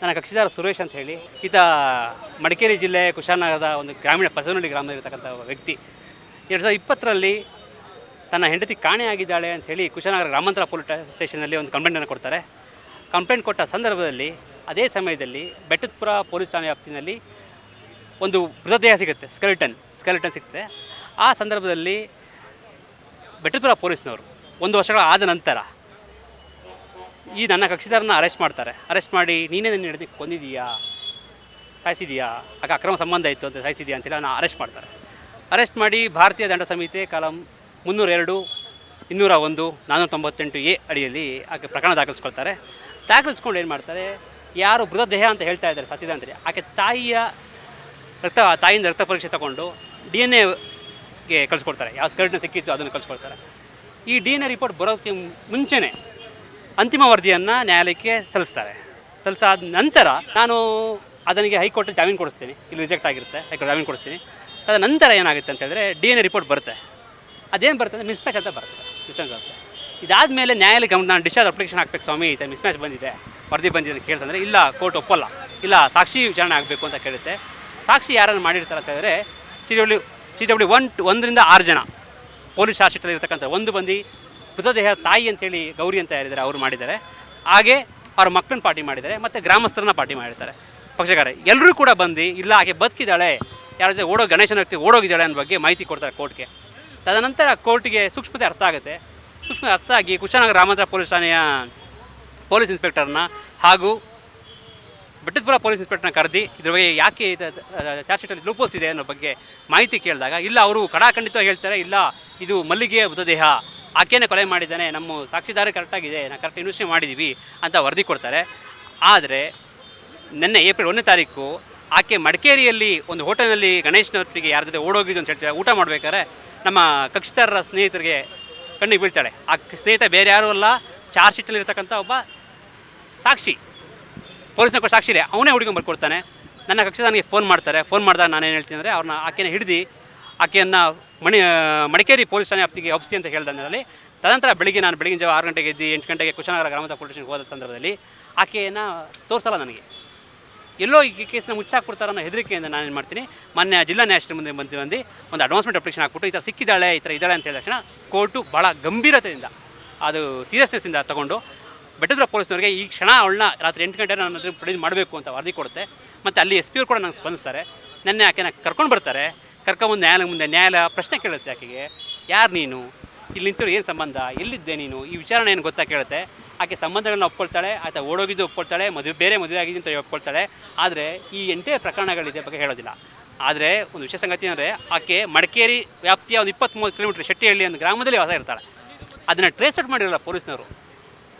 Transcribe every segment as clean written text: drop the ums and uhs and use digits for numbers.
ನನ್ನ ಕಕ್ಷಿದಾರ ಸುರೇಶ್ ಅಂತ ಹೇಳಿ, ಈತ ಮಡಿಕೇರಿ ಜಿಲ್ಲೆ ಕುಶಾಲನಗರದ ಒಂದು ಗ್ರಾಮೀಣ ಬಸವನಹಳ್ಳಿ ಗ್ರಾಮದಲ್ಲಿರ್ತಕ್ಕಂಥ ವ್ಯಕ್ತಿ. 2020ರಲ್ಲಿ ತನ್ನ ಹೆಂಡತಿ ಕಾಣೆಯಾಗಿದ್ದಾಳೆ ಅಂತ ಹೇಳಿ ಕುಶಾಲನಗರ ಗ್ರಾಮಾಂತರ ಪೊಲೀಸ್ ಸ್ಟೇಷನಲ್ಲಿ ಒಂದು ಕಂಪ್ಲೇಂಟನ್ನು ಕೊಡ್ತಾರೆ. ಕಂಪ್ಲೇಂಟ್ ಕೊಟ್ಟ ಸಂದರ್ಭದಲ್ಲಿ ಅದೇ ಸಮಯದಲ್ಲಿ ಬೆಟ್ಟದಪುರ ಪೊಲೀಸ್ ಠಾಣೆ ವ್ಯಾಪ್ತಿನಲ್ಲಿ ಒಂದು ಮೃತದೇಹ ಸಿಗುತ್ತೆ, ಸ್ಕೆಲಿಟನ್ ಸಿಗುತ್ತೆ. ಆ ಸಂದರ್ಭದಲ್ಲಿ ಬೆಟ್ಟದಪುರ ಪೊಲೀಸ್ನವರು 1 ವರ್ಷಗಳ ಆದ ನಂತರ ಈ ನನ್ನ ಕಕ್ಷಿದಾರನ ಅರೆಸ್ಟ್ ಮಾಡ್ತಾರೆ. ಅರೆಸ್ಟ್ ಮಾಡಿ ನೀನೇ ನನ್ನ ಹೆಂಡತಿ ಕೊಂದಿದೀಯಾ, ಸಾಯಿಸಿದೀಯಾ, ಆಗ ಅಕ್ರಮ ಸಂಬಂಧ ಇತ್ತು ಅಂತ ಸಾಯಿಸಿದೀಯಾ ಅಂತೇಳಿ ನಾನು ಅರೆಸ್ಟ್ ಮಾಡ್ತಾರೆ. ಅರೆಸ್ಟ್ ಮಾಡಿ ಭಾರತೀಯ ದಂಡ ಸಂಹಿತೆ ಕಾಲಂ 302, 201, 498A ಅಡಿಯಲ್ಲಿ ಆಕೆ ಪ್ರಕರಣ ದಾಖಲಿಸ್ಕೊಳ್ತಾರೆ. ದಾಖಲಿಸ್ಕೊಂಡು ಏನು ಮಾಡ್ತಾರೆ, ಯಾರು ಮೃತದೇಹ ಅಂತ ಹೇಳ್ತಾ ಇದ್ದಾರೆ ಸತ್ತಿದ ಅಂತೇಳಿ ಆಕೆ ತಾಯಿಯಿಂದ ರಕ್ತ ಪರೀಕ್ಷೆ ತಗೊಂಡು DNA ಕಳಿಸ್ಕೊಡ್ತಾರೆ. ಯಾವ ಸ್ಕರ್ಟ್ನ ಸಿಕ್ಕಿತ್ತು ಅದನ್ನು ಕಳಿಸ್ಕೊಡ್ತಾರೆ. ಈ DNA ರಿಪೋರ್ಟ್ ಬರೋಕ್ಕೆ ಮುಂಚೆನೇ ಅಂತಿಮ ವರದಿಯನ್ನು ನ್ಯಾಯಾಲಯಕ್ಕೆ ಸಲ್ಲಿಸಾದ ನಂತರ ನಾನು ಅದನಿಗೆ ಹೈಕೋರ್ಟಲ್ಲಿ ಜಾಮೀನು ಕೊಡಿಸ್ತೀನಿ. ಇಲ್ಲಿ ರಿಜೆಕ್ಟ್ ಆಗಿರುತ್ತೆ, ಹೈಕೋರ್ಟ್ ಜಾಮೀನು ಕೊಡಿಸ್ತೀನಿ. ಅದ ನಂತರ ಏನಾಗುತ್ತೆ ಅಂತ ಹೇಳಿದ್ರೆ DNA ರಿಪೋರ್ಟ್ ಬರುತ್ತೆ. ಅದೇನು ಬರುತ್ತೆ ಅಂದರೆ ಮಿಸ್ಮ್ಯಾಚ್ ಅಂತ ಬರುತ್ತೆ. ಇದಾದ ಮೇಲೆ ನ್ಯಾಯಾಲಯಕ್ಕೆ ನಾನು ಡಿಸ್ಚಾರ್ಜ್ ಅಪ್ಲಿಕೇಶನ್ ಹಾಕ್ಬೇಕು ಸ್ವಾಮಿ, ಈ ಮಿಸ್ಮ್ಯಾಚ್ ಬಂದಿದೆ, ವರದಿ ಬಂದಿದೆ ಅಂತ ಕೇಳ್ತಂದರೆ ಇಲ್ಲ ಕೋರ್ಟ್ ಒಪ್ಪಲ್ಲ, ಇಲ್ಲ ಸಾಕ್ಷಿ ವಿಚಾರಣೆ ಆಗಬೇಕು ಅಂತ ಕೇಳುತ್ತೆ. ಸಾಕ್ಷಿ ಯಾರನ್ನು ಮಾಡಿರ್ತಾರೆ ಅಂತ ಹೇಳಿದ್ರೆ CW 1 6 ಜನ ಪೊಲೀಸ್ ಚಾರ್ಜ್ ಶೀಟಲ್ಲಿ ಇರ್ತಕ್ಕಂಥ ಒಂದು ಬಂದು ಮೃತದೇಹ ತಾಯಿ ಅಂತೇಳಿ ಗೌರಿ ಅಂತ ಹೇಳಿದ್ದಾರೆ, ಅವರು ಮಾಡಿದ್ದಾರೆ. ಹಾಗೆ ಅವ್ರ ಮಕ್ಕಳನ್ನ ಪಾರ್ಟಿ ಮಾಡಿದ್ದಾರೆ ಮತ್ತು ಗ್ರಾಮಸ್ಥರನ್ನ ಪಾರ್ಟಿ ಮಾಡಿರ್ತಾರೆ ಪಕ್ಷಕಾರ. ಎಲ್ಲರೂ ಕೂಡ ಬಂದು ಇಲ್ಲ ಆಕೆ ಬದುಕಿದ್ದಾಳೆ, ಯಾರ ಜೊತೆ ಗಣೇಶನ ವ್ಯಕ್ತಿ ಓಡೋಗಿದ್ದಾಳೆ ಅನ್ನೋ ಬಗ್ಗೆ ಮಾಹಿತಿ ಕೊಡ್ತಾರೆ ಕೋರ್ಟ್ಗೆ. ತದನಂತರ ಕೋರ್ಟ್ಗೆ ಸೂಕ್ಷ್ಮತೆ ಅರ್ಥ ಆಗುತ್ತೆ. ಸೂಕ್ಷ್ಮತೆ ಅರ್ಥ ಆಗಿ ಕುಶಾಲನಗರ ಗ್ರಾಮಾಂತರ ಪೊಲೀಸ್ ಠಾಣೆಯ ಪೊಲೀಸ್ ಇನ್ಸ್ಪೆಕ್ಟರ್ನ ಹಾಗೂ ಬೆಟ್ಟದಪುರ ಪೊಲೀಸ್ ಇನ್ಸ್ಪೆಕ್ಟರ್ನ ಕರೆದಿ ಇದ್ರ ಬಗ್ಗೆ ಯಾಕೆ ಚಾರ್ಜ್ ಶೀಟಲ್ಲಿ ಲೂಪೋಲ್ಸ್ ಇದೆ ಅನ್ನೋ ಬಗ್ಗೆ ಮಾಹಿತಿ ಕೇಳಿದಾಗ ಇಲ್ಲ ಅವರು ಕಡಾಖಂಡಿತವಾಗಿ ಹೇಳ್ತಾರೆ, ಇಲ್ಲ ಇದು ಮಲ್ಲಿಗೆಯ ಮೃತದೇಹ, ಆಕೆನೇ ಕೊಲೆ ಮಾಡಿದ್ದಾನೆ, ನಮ್ಮ ಸಾಕ್ಷಿದಾರ ಕರೆಕ್ಟಾಗಿದೆ, ನಾವು ಕರೆಕ್ಟ್ ಇನ್ವೆಸ್ಟಿಗೇಟ್ ಮಾಡಿದ್ದೀವಿ ಅಂತ ವರದಿ ಕೊಡ್ತಾರೆ. ಆದರೆ ನಿನ್ನೆ ಏಪ್ರಿಲ್ 1ನೇ ತಾರೀಕು ಆಕೆ ಮಡಿಕೇರಿಯಲ್ಲಿ ಒಂದು ಹೋಟೆಲ್ನಲ್ಲಿ ಗಣೇಶನವರಿಗೆ ಯಾರ ಜೊತೆ ಓಡೋಗಿದ್ದು ಅಂತ ಹೇಳ್ತಾರೆ. ಊಟ ಮಾಡಬೇಕಾದ್ರೆ ನಮ್ಮ ಕಕ್ಷಿದಾರರ ಸ್ನೇಹಿತರಿಗೆ ಕಣ್ಣಿಗೆ ಬೀಳ್ತಾಳೆ. ಆ ಸ್ನೇಹಿತ ಬೇರೆ ಯಾರೂ ಅಲ್ಲ, ಚಾರ್ಜ್ ಶೀಟಲ್ಲಿ ಇರ್ತಕ್ಕಂಥ ಒಬ್ಬ ಸಾಕ್ಷಿ, ಪೊಲೀಸ್ನ ಕೊಟ್ಟು ಸಾಕ್ಷಿ ಇದೆ, ಅವನೇ ಹುಡುಗಂಗೆ ಬರ್ಕೊಡ್ತಾನೆ. ನನ್ನ ಕಕ್ಷಿದಾರನಿಗೆ ಫೋನ್ ಮಾಡಿದಾಗ ನಾನೇನು ಹೇಳ್ತೀನಿ ಅಂದರೆ ಅವ್ರನ್ನ ಆಕೆನ ಹಿಡಿದು ಆಕೆಯನ್ನು ಮಡಿಕೇರಿ ಪೊಲೀಸ್ ಠಾಣೆ ವ್ಯಾಪ್ತಿಗೆ ಒಪ್ಪಿಸಿ ಅಂತ ಹೇಳಿದಲ್ಲಿ. ತದನಂತರ ಬೆಳಗಿನ ಜಾವ 6 ಗಂಟೆಗೆ ಎದ್ದು 8 ಗಂಟೆಗೆ ಕುಶಾಲನಗರ ಗ್ರಾಮಾಂತರ ಪೊಲೀಸ್ ಸ್ಟೇಷನ್ಗೆ ಹೋದ ಸಂದರ್ಭದಲ್ಲಿ ಆಕೆಯನ್ನು ತೋರಿಸಲ್ಲ ನನಗೆ, ಎಲ್ಲೋ ಈ ಕೇಸನ್ನ ಮುಚ್ಚಾಕ್ಬಿಡ್ತಾರೆ ಅನ್ನೋ ಹೆದರಿಕೆಯಿಂದ ನಾನೇನು ಮಾಡ್ತೀನಿ, ಮೊನ್ನೆ ಜಿಲ್ಲಾ ನ್ಯಾಯಾಧೀಶರ ಮುಂದೆ ಬಂದು ಒಂದು ಅಡ್ವಾನ್ಸ್ಮೆಂಟ್ ಅಪ್ಲಿಕೇಶನ್ ಹಾಕ್ಬಿಟ್ಟು ಈ ಥರ ಸಿಕ್ಕಿದ್ದಾಳೆ, ಈ ಥರ ಇದ್ದಾಳೆ ಅಂತ ಹೇಳಿದ ತಕ್ಷಣ ಕೋರ್ಟು ಭಾಳ ಗಂಭೀರತೆಯಿಂದ ಅದು ಸೀರಿಯಸ್ನೆಸ್ಸಿಂದ ತಗೊಂಡು ಬೆಟ್ಟದಪುರ ಪೊಲೀಸ್ನವರಿಗೆ ಈ ಕ್ಷಣ ಅವಳನ್ನ ರಾತ್ರಿ 8 ಗಂಟೆ ನನ್ನ ಹತ್ರ ಪ್ರೊಡ್ಯೂಸ್ ಮಾಡಬೇಕು ಅಂತ ವರದಿ ಕೊಡುತ್ತೆ. ಮತ್ತು ಅಲ್ಲಿ SP ಅವ್ರು ಕೂಡ ನಂಗೆ ಸ್ಪಂದಿಸ್ತಾರೆ. ನೆನ್ನೆ ಆಕೆನ ಕರ್ಕೊಂಡು ಬರ್ತಾರೆ. ಕರ್ಕೊಂಬಂದು ನ್ಯಾಯಾಲಯ ಪ್ರಶ್ನೆ ಕೇಳುತ್ತೆ ಆಕೆಗೆ, ಯಾರು ನೀನು, ಇಲ್ಲಿ ನಿಂತರು ಏನು ಸಂಬಂಧ, ಎಲ್ಲಿದ್ದೆ ನೀನು, ಈ ವಿಚಾರಣೆ ಏನು ಗೊತ್ತಾ ಕೇಳುತ್ತೆ. ಆಕೆ ಸಂಬಂಧಗಳನ್ನ ಒಪ್ಕೊಳ್ತಾಳೆ, ಆತ ಓಡೋಗಿದ್ದು ಒಪ್ಕೊಳ್ತಾಳೆ, ಮದುವೆ ಆಗಿದ್ದು ಅಂತ ಒಪ್ಕೊಳ್ತಾಳೆ. ಆದರೆ ಈ ಎಂಟೇ ಪ್ರಕರಣಗಳಿದೆ ಬಗ್ಗೆ ಹೇಳೋದಿಲ್ಲ. ಆದರೆ ಒಂದು ವಿಶೇಷ ಸಂಗತಿ ಅಂದರೆ ಆಕೆ ಮಡಿಕೇರಿ ವ್ಯಾಪ್ತಿಯ ಒಂದು 23 ಕಿಲೋಮೀಟರ್ ಶೆಟ್ಟಿಹಳ್ಳಿ ಒಂದು ಗ್ರಾಮದಲ್ಲಿ ವಾಸ ಇರ್ತಾಳೆ. ಅದನ್ನು ಟ್ರೇಸ್ ಔಟ್ ಮಾಡಿರಲ್ಲ ಪೊಲೀಸ್ನವರು.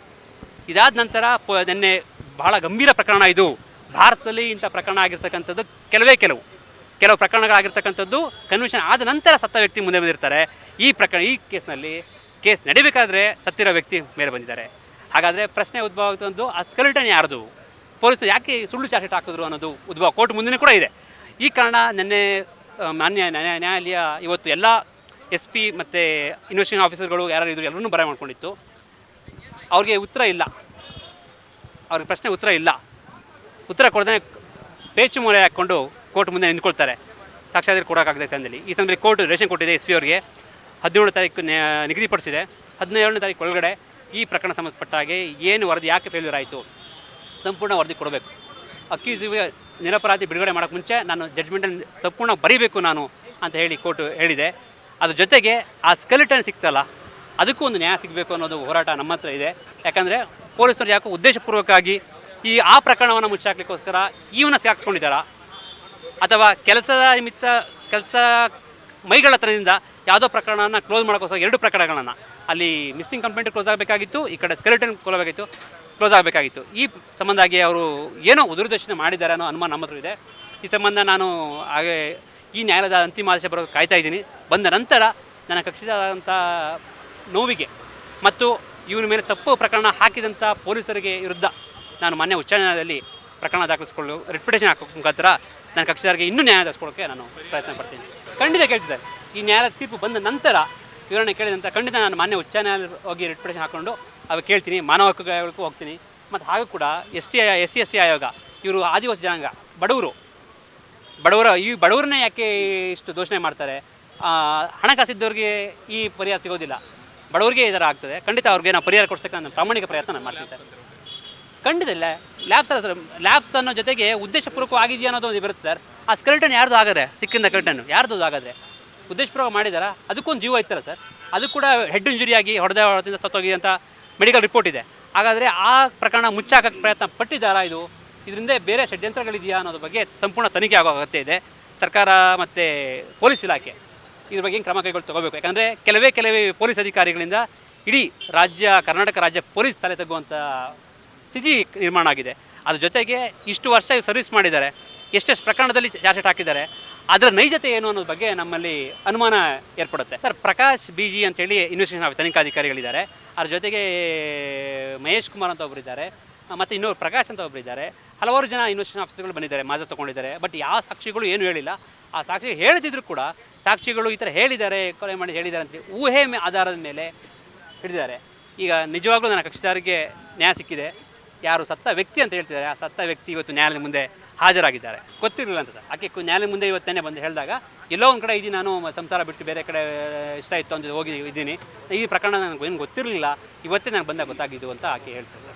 ಇದಾದ ನಂತರ ನಿನ್ನೆ ಬಹಳ ಗಂಭೀರ ಪ್ರಕರಣ ಇದು. ಭಾರತದಲ್ಲಿ ಇಂಥ ಪ್ರಕರಣ ಆಗಿರ್ತಕ್ಕಂಥದ್ದು ಕೆಲವು ಪ್ರಕರಣಗಳಾಗಿರ್ತಕ್ಕಂಥದ್ದು ಕನ್ವಿಷನ್ ಆದ ನಂತರ ಸತ್ತ ವ್ಯಕ್ತಿ ಮುಂದೆ ಬಂದಿರ್ತಾರೆ. ಈ ಕೇಸ್ನಲ್ಲಿ ಕೇಸ್ ನಡಿಬೇಕಾದ್ರೆ ಸತ್ತಿರೋ ವ್ಯಕ್ತಿ ಮೇಲೆ ಬಂದಿದ್ದಾರೆ. ಹಾಗಾದರೆ ಪ್ರಶ್ನೆ ಉದ್ಭವ ಆಗುತ್ತಂದು ಆ ಸ್ಕೆಲಿಟನ್ ಯಾರ್ದು, ಪೊಲೀಸರು ಯಾಕೆ ಸುಳ್ಳು ಚಾರ್ಜ್ ಶೀಟ್ ಹಾಕಿದ್ರು ಅನ್ನೋದು ಉದ್ಭವ ಕೋರ್ಟ್ ಮುಂದೆ ಕೂಡ ಇದೆ. ಈ ಕಾರಣ ನಿನ್ನೆ ಮಾನ್ಯ ನ್ಯಾಯಾಲಯ ಇವತ್ತು ಎಲ್ಲ SP ಮತ್ತು ಇನ್ವೆಸ್ಟಿಗೇಷನ್ ಆಫೀಸರ್ಗಳು ಯಾರು ಇದ್ರು ಎಲ್ಲರೂ ಬರ ಮಾಡ್ಕೊಂಡಿತ್ತು. ಅವ್ರಿಗೆ ಪ್ರಶ್ನೆ ಉತ್ತರ ಇಲ್ಲ. ಉತ್ತರ ಕೊಡದೇ ಪೇಚು ಮೂಲೆ ಹಾಕ್ಕೊಂಡು ಕೋರ್ಟ್ ಮುಂದೆ ನಿಂತ್ಕೊಳ್ತಾರೆ ಸಾಕ್ಷಾತ್ಕಾರ ಕೊಡೋಕ್ಕಾಗದೆ ಸಂದಲ್ಲಿ. ಈ ಸಮಯದಲ್ಲಿ ಕೋರ್ಟ್ ರೇಷನ್ ಕೊಟ್ಟಿದೆ SP ಅವರಿಗೆ. 17ನೇ ತಾರೀಕು ನಿಗದಿಪಡಿಸಿದೆ. 17ನೇ ತಾರೀಕು ಒಳಗಡೆ ಈ ಪ್ರಕರಣ ಸಂಬಂಧಪಟ್ಟ ಹಾಗೆ ಏನು ವರದಿ ಯಾಕೆ ಫೇಲ್ಯೂರ್ ಆಯಿತು ಸಂಪೂರ್ಣ ವರದಿ ಕೊಡಬೇಕು. ಅಕ್ಯೂಸಿಗೆ ನಿರಪರಾಧಿ ಬಿಡುಗಡೆ ಮಾಡೋಕ್ಕೆ ಮುಂಚೆ ನಾನು ಜಡ್ಜ್ಮೆಂಟಲ್ಲಿ ಸಂಪೂರ್ಣ ಬರೀಬೇಕು ನಾನು ಅಂತ ಹೇಳಿ ಕೋರ್ಟ್ ಹೇಳಿದೆ. ಅದ್ರ ಜೊತೆಗೆ ಆ ಸ್ಕೆಲಿಟನ್ ಸಿಕ್ತಲ್ಲ ಅದಕ್ಕೂ ಒಂದು ನ್ಯಾಯ ಸಿಗಬೇಕು ಅನ್ನೋದು ಹೋರಾಟ ನಮ್ಮ ಹತ್ರ ಇದೆ. ಯಾಕಂದರೆ ಪೊಲೀಸರು ಯಾಕೋ ಉದ್ದೇಶಪೂರ್ವಕವಾಗಿ ಆ ಪ್ರಕರಣವನ್ನು ಮುಚ್ಚಾಕ್ಲಿಕ್ಕೋಸ್ಕರ ಇವನ್ನ ಸಾಗಿಸ್ಕೊಂಡಿದ್ದಾರಾ, ಅಥವಾ ಕೆಲಸ ಮೈಗಳತನದಿಂದ ಯಾವುದೋ ಪ್ರಕರಣನ ಕ್ಲೋಸ್ ಮಾಡೋಕ್ಕೋಸ್ಕರ 2 ಪ್ರಕರಣಗಳನ್ನು ಅಲ್ಲಿ ಮಿಸ್ಸಿಂಗ್ ಕಂಪ್ಲೇಂಟ್ ಕ್ಲೋಸ್ ಆಗಬೇಕಾಗಿತ್ತು, ಈ ಕಡೆ ಸ್ಕೆಲಿಟನ್ ಕ್ಲೋಸ್ ಆಗಬೇಕಾಗಿತ್ತು. ಈ ಸಂಬಂಧಾಗಿ ಅವರು ಏನೋ ದುರುದ್ದೇಶನ ಮಾಡಿದ್ದಾರೆ ಅನ್ನೋ ಅನುಮಾನ ನಮ್ಮ ಹತ್ರ ಇದೆ. ಈ ಸಂಬಂಧ ನಾನು ಹಾಗೆ ಈ ನ್ಯಾಯಾಲಯದ ಅಂತಿಮ ಆದೇಶ ಬರೋದು ಕಾಯ್ತಾ ಇದ್ದೀನಿ. ಬಂದ ನಂತರ ನನ್ನ ಕಕ್ಷಿದಾದಂಥ ನೋವಿಗೆ ಮತ್ತು ಇವನ ಮೇಲೆ ತಪ್ಪು ಪ್ರಕರಣ ಹಾಕಿದಂಥ ಪೊಲೀಸರಿಗೆ ವಿರುದ್ಧ ನಾನು ಮೊನ್ನೆ ಉಚ್ಚ ನ್ಯಾಯಾಲಯದಲ್ಲಿ ಪ್ರಕರಣ ದಾಖಲಿಸಿಕೊಳ್ಳಲು ರಿಪಿಟೇಷನ್ ಹಾಕೋ ಮುಖಾಂತರ ನನ್ನ ಕಕ್ಷಿದಾರರಿಗೆ ಇನ್ನೂ ನ್ಯಾಯ ದೊರಕಿಸ್ಕೊಳ್ಳೋಕ್ಕೆ ನಾನು ಪ್ರಯತ್ನ ಪಡ್ತೀನಿ. ಖಂಡಿತ ಕೇಳ್ತಿದ್ದಾರೆ. ಈ ನ್ಯಾಯಾಲಯ ತೀರ್ಪು ಬಂದ ನಂತರ ವಿವರಣೆ ಕೇಳಿದಂಥ ಖಂಡಿತ ನಾನು ಮೊನ್ನೆ ಉಚ್ಚ ನ್ಯಾಯಾಲಯ ಹೋಗಿ ರಿಪಿಟೇಷನ್ ಹಾಕ್ಕೊಂಡು ಅವು ಕೇಳ್ತೀನಿ, ಮಾನವ ಹಕ್ಕುಗಳಿಗೂ ಹೋಗ್ತೀನಿ. ಮತ್ತು ಹಾಗೂ ಕೂಡ SC ST ಆಯೋಗ ಇವರು ಆದಿವಾಸಿ ಜನಾಂಗ, ಬಡವರ ಈ ಬಡವರನ್ನೇ ಯಾಕೆ ಇಷ್ಟು ದೂಷಣೆ ಮಾಡ್ತಾರೆ? ಹಣಕಾಸಿದ್ದವ್ರಿಗೆ ಈ ಪರಿಹಾರ ಸಿಗೋದಿಲ್ಲ, ಬಡವರಿಗೆ ಈ ಥರ ಆಗ್ತದೆ. ಖಂಡಿತ ಅವ್ರಿಗೆ ನಾವು ಪರಿಹಾರ ಕೊಡ್ಸೋಕ್ಕೆ ನಾನು ಪ್ರಾಮಾಣಿಕ ಪ್ರಯತ್ನ ನಾನು ಮಾಡ್ತಿದ್ದೆ. ಖಂಡಿತ ಇಲ್ಲ, ಲ್ಯಾಬ್ಸ್ ಅನ್ನೋ ಜೊತೆಗೆ ಉದ್ದೇಶಪೂರ್ವಕ ಆಗಿದೆಯಾ ಅನ್ನೋದು ಒಂದು ಬರುತ್ತೆ ಸರ್. ಆ ಸ್ಕೆಲ್ಟನ್ ಯಾರ್ದು ಆಗದೆ, ಸಿಕ್ಕಿಂದ ಸ್ಕೆಲ್ಟನ್ ಯಾರ್ದು ಆಗದೆ ಉದ್ದೇಶಪೂರ್ವಕ ಮಾಡಿದಾರ, ಅದಕ್ಕೊಂದು ಜೀವ ಇತ್ತಲ್ಲ ಸರ್. ಅದು ಕೂಡ ಹೆಡ್ ಇಂಜುರಿ ಆಗಿ ಹೊಡೆದಿಂದ ಸತ್ತೋಗಿ ಅಂತ ಮೆಡಿಕಲ್ ರಿಪೋರ್ಟ್ ಇದೆ. ಹಾಗಾದರೆ ಆ ಪ್ರಕರಣ ಮುಚ್ಚಾಕಕ್ಕೆ ಪ್ರಯತ್ನ ಪಟ್ಟಿದ್ದಾರಾ? ಇದರಿಂದ ಬೇರೆ ಷಡ್ಯಂತ್ರಗಳಿದೆಯಾ ಅನ್ನೋದ್ರ ಬಗ್ಗೆ ಸಂಪೂರ್ಣ ತನಿಖೆ ಆಗೋ ಅಗತ್ಯ ಇದೆ. ಸರ್ಕಾರ ಮತ್ತು ಪೊಲೀಸ್ ಇಲಾಖೆ ಇದ್ರ ಬಗ್ಗೆ ಕ್ರಮ ತಗೋಬೇಕು. ಯಾಕಂದರೆ ಕೆಲವೇ ಪೊಲೀಸ್ ಅಧಿಕಾರಿಗಳಿಂದ ಇಡೀ ಕರ್ನಾಟಕ ರಾಜ್ಯ ಪೊಲೀಸ್ ತಲೆ ತಗ್ಗುವಂಥ ಸ್ಥಿತಿ ನಿರ್ಮಾಣ ಆಗಿದೆ. ಅದ್ರ ಜೊತೆಗೆ ಇಷ್ಟು ವರ್ಷ ಸರ್ವಿಸ್ ಮಾಡಿದ್ದಾರೆ, ಎಷ್ಟೆಷ್ಟು ಪ್ರಕರಣದಲ್ಲಿ ಚಾರ್ಜ್ ಶೀಟ್ ಹಾಕಿದ್ದಾರೆ, ಅದರ ನೈಜತೆ ಏನು ಅನ್ನೋದ್ರ ಬಗ್ಗೆ ನಮ್ಮಲ್ಲಿ ಅನುಮಾನ ಏರ್ಪಡುತ್ತೆ ಸರ್. ಪ್ರಕಾಶ್ BG ಅಂತೇಳಿ ಇನ್ವೆಸ್ಟಿಗೇಷನ್ ತನಿಖಾಧಿಕಾರಿಗಳಿದ್ದಾರೆ. ಅದ್ರ ಜೊತೆಗೆ ಮಹೇಶ್ ಕುಮಾರ್ ಅಂತ ಒಬ್ಬರಿದ್ದಾರೆ, ಮತ್ತು ಇನ್ನೊಬ್ಬರು ಪ್ರಕಾಶ್ ಅಂತ ಒಬ್ಬರಿದ್ದಾರೆ. ಹಲವಾರು ಜನ ಇನ್ವೆಸ್ಟಿಗೇಷನ್ ಆಫೀಸರ್ಗಳು ಬಂದಿದ್ದಾರೆ, ಮಾಜಾ ತೊಗೊಂಡಿದ್ದಾರೆ. ಬಟ್ ಯಾವ ಸಾಕ್ಷಿಗಳು ಏನು ಹೇಳಿಲ್ಲ. ಆ ಸಾಕ್ಷಿ ಹೇಳ್ತಿದ್ರು ಕೂಡ ಸಾಕ್ಷಿಗಳು ಈ ಥರ ಹೇಳಿದ್ದಾರೆ, ಕೊಲೆ ಮಾಡಿ ಹೇಳಿದ್ದಾರೆ ಅಂತ ಊಹೆ ಆಧಾರದ ಮೇಲೆ ಹಿಡಿದಿದ್ದಾರೆ. ಈಗ ನಿಜವಾಗ್ಲೂ ನನ್ನ ಕಕ್ಷಿದಾರರಿಗೆ ನ್ಯಾಯ ಸಿಕ್ಕಿದೆ. ಯಾರು ಸತ್ತ ವ್ಯಕ್ತಿ ಅಂತ ಹೇಳ್ತಿದ್ದಾರೆ, ಆ ಸತ್ತ ವ್ಯಕ್ತಿ ಇವತ್ತು ನ್ಯಾಯಾಲಯದ ಮುಂದೆ ಹಾಜರಾಗಿದ್ದಾರೆ. ಗೊತ್ತಿರಲಿಲ್ಲ ಅಂತ ಸರ್. ಆಕೆ ನ್ಯಾಯಾಲಯದ ಮುಂದೆ ಇವತ್ತೇನೆ ಬಂದು ಹೇಳಿದಾಗ ಎಲ್ಲೋ ಒಂದು ಕಡೆ ಇದ್ದೀನಿ, ನಾನು ಸಂಸಾರ ಬಿಟ್ಟು ಬೇರೆ ಕಡೆ ಇಷ್ಟ ಇತ್ತು ಅಂತ ಹೋಗಿ ಇದ್ದೀನಿ, ಈ ಪ್ರಕರಣ ನನಗೆ ಏನು ಗೊತ್ತಿರಲಿಲ್ಲ, ಇವತ್ತೇ ನನಗೆ ಬಂದಾಗ ಗೊತ್ತಾಗಿದ್ದು ಅಂತ ಆಕೆ ಹೇಳ್ತಾರೆ.